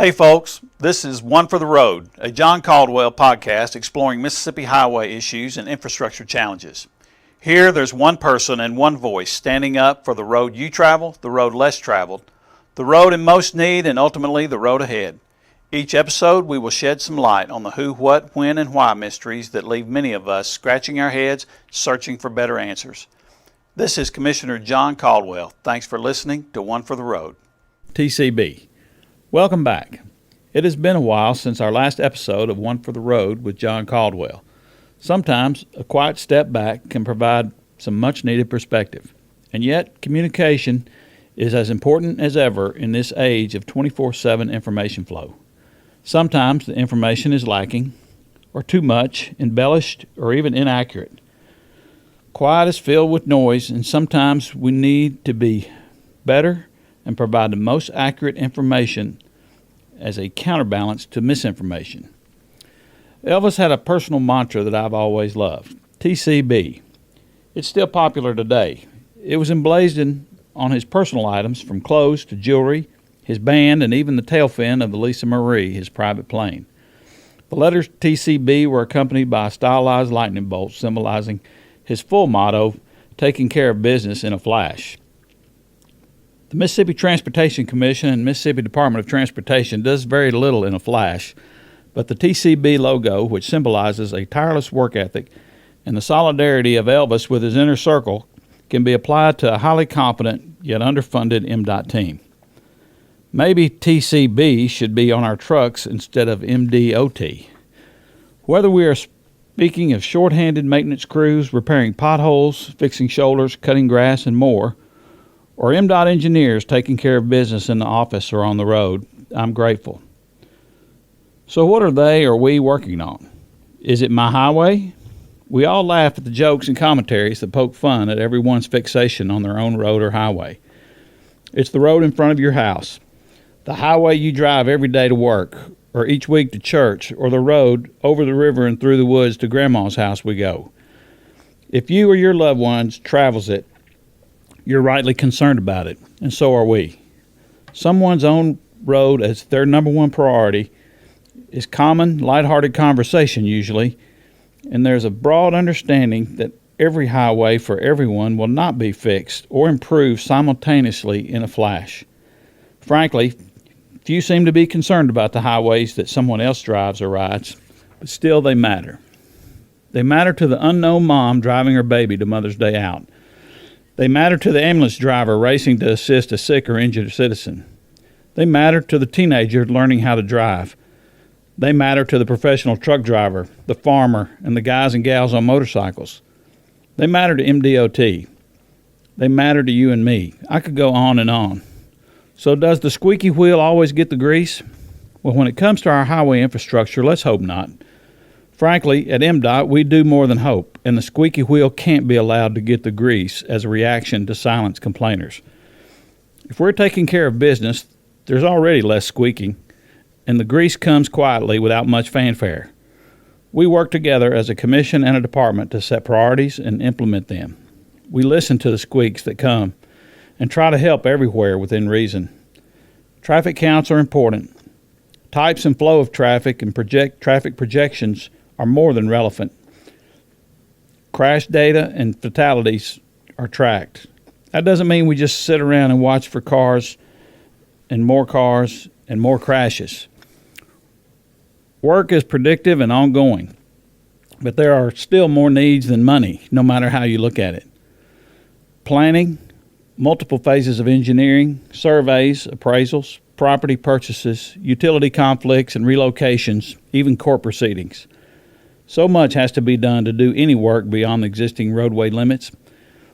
Hey folks, this is One for the Road, a John Caldwell podcast exploring Mississippi highway issues and infrastructure challenges. Here there's one person and one voice standing up for the road you travel, the road less traveled, the road in most need, and ultimately the road ahead. Each episode we will shed some light on the who, what, when, and why mysteries that leave many of us scratching our heads, searching for better answers. This is Commissioner John Caldwell. Thanks for listening to One for the Road. TCB. Welcome back. It has been a while since our last episode of One for the Road with John Caldwell. Sometimes a quiet step back can provide some much-needed perspective. And yet, communication is as important as ever in this age of 24/7 information flow. Sometimes the information is lacking, or too much, embellished, or even inaccurate. Quiet is filled with noise, and sometimes we need to be better and provide the most accurate information as a counterbalance to misinformation. Elvis had a personal mantra that I've always loved, TCB. It's still popular today. It was emblazoned on his personal items, from clothes to jewelry, his band, and even the tail fin of the Lisa Marie, his private plane. The letters TCB were accompanied by a stylized lightning bolt symbolizing his full motto, taking care of business in a flash. The Mississippi Transportation Commission and Mississippi Department of Transportation does very little in a flash, but the TCB logo, which symbolizes a tireless work ethic and the solidarity of Elvis with his inner circle, can be applied to a highly competent yet underfunded MDOT team. Maybe TCB should be on our trucks instead of MDOT. Whether we are speaking of shorthanded maintenance crews repairing potholes, fixing shoulders, cutting grass, and more, or MDOT engineers taking care of business in the office or on the road, I'm grateful. So what are they or we working on? Is it my highway? We all laugh at the jokes and commentaries that poke fun at everyone's fixation on their own road or highway. It's the road in front of your house, the highway you drive every day to work, or each week to church, or the road over the river and through the woods to Grandma's house we go. If you or your loved ones travels it, you're rightly concerned about it, and so are we. Someone's own road as their number one priority is common, lighthearted conversation usually, and there's a broad understanding that every highway for everyone will not be fixed or improved simultaneously in a flash. Frankly, few seem to be concerned about the highways that someone else drives or rides, but still they matter. They matter to the unknown mom driving her baby to Mother's Day out. They matter to the ambulance driver racing to assist a sick or injured citizen. They matter to the teenager learning how to drive. They matter to the professional truck driver, the farmer, and the guys and gals on motorcycles. They matter to MDOT. They matter to you and me. I could go on and on. So does the squeaky wheel always get the grease? Well, when it comes to our highway infrastructure, let's hope not. Frankly, at MDOT, we do more than hope, and the squeaky wheel can't be allowed to get the grease as a reaction to silence complainers. If we're taking care of business, there's already less squeaking, and the grease comes quietly without much fanfare. We work together as a commission and a department to set priorities and implement them. We listen to the squeaks that come and try to help everywhere within reason. Traffic counts are important. Types and flow of traffic and traffic projections are more than relevant. Crash data and fatalities are tracked. That doesn't mean we just sit around and watch for cars and more crashes. Work is predictive and ongoing, but there are still more needs than money, no matter how you look at it. Planning, multiple phases of engineering, surveys, appraisals, property purchases, utility conflicts and relocations, even court proceedings. So much has to be done to do any work beyond the existing roadway limits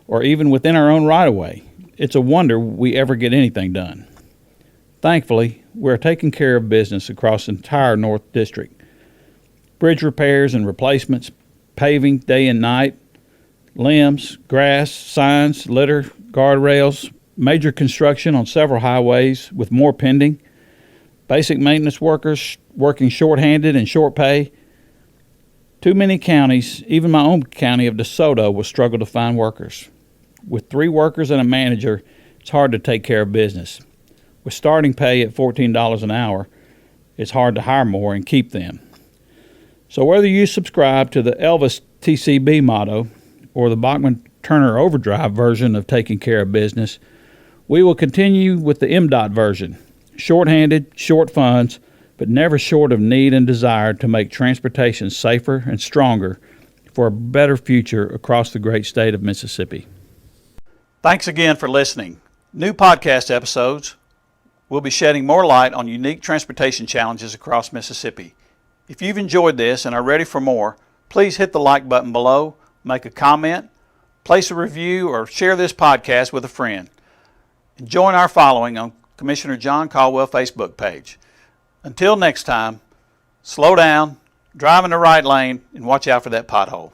or even within our own right-of-way. It's a wonder we ever get anything done. Thankfully, we're taking care of business across the entire North District. Bridge repairs and replacements, paving day and night, limbs, grass, signs, litter, guardrails, major construction on several highways with more pending, basic maintenance workers working shorthanded and short pay. Too many counties, even my own county of DeSoto, will struggle to find workers. With 3 workers and a manager, it's hard to take care of business. With starting pay at $14 an hour, it's hard to hire more and keep them. So whether you subscribe to the Elvis TCB motto or the Bachman Turner Overdrive version of taking care of business, we will continue with the MDOT version. Short-handed, short funds, but never short of need and desire to make transportation safer and stronger for a better future across the great state of Mississippi. Thanks again for listening. New podcast episodes will be shedding more light on unique transportation challenges across Mississippi. If you've enjoyed this and are ready for more, please hit the like button below, make a comment, place a review, or share this podcast with a friend. And join our following on Commissioner John Caldwell Facebook page. Until next time, slow down, drive in the right lane, and watch out for that pothole.